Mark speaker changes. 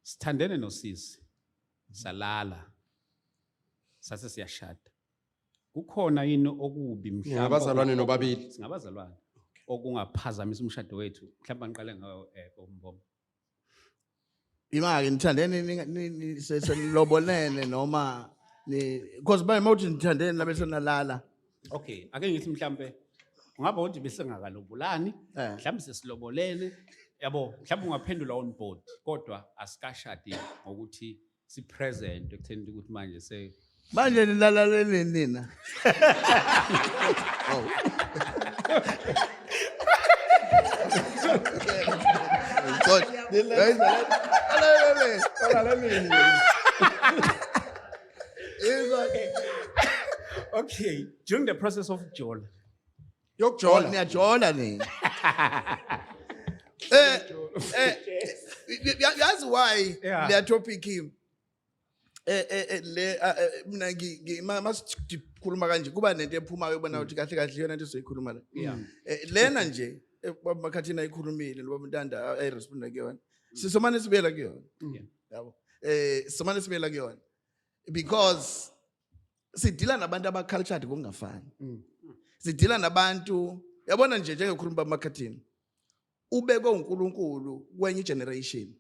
Speaker 1: Sithandene nosisi. Salala. Sase siyashada. Kukhona yini okubi mhlawumbe
Speaker 2: Ngabazalwane nobabili.
Speaker 1: Singabazalwane. Okungaphazamisa umshado wethu. Mhlawumbe ngiqale ngayo Bombo.
Speaker 3: Imake nithandene senilobolene noma because by mawuthi nithandene nabe senalala.
Speaker 1: Okay, ake ngithi mhlawumbe ungaba uthi besengakalobolani, mhlawumbe sesilobolene, yabo, mhlawumbe ungaphendula on board, kodwa asikashadi ngokuthi si present ekutheni ukuthi manje
Speaker 3: Manje nilalalene nina.
Speaker 1: Okay, during the process of Jola.
Speaker 3: Yokujola niyajola nini? That's why the topic mina masikhuluma kanje kuba nento ephumayo ubona ukuthi kahle kahle yona into soyikhuluma la. Lena nje bakhathini ayikhulumile ngoba untanda ayirespond kuyona. Sisomane sibela kuyona. Yabo. Somane sibela kuyona. Because sidila nabantu abacultured ngokungafani. Sidila nabantu yabona nje njengokhuluma bamakhathini. Ubekwe uNkulunkulu kwenye generation.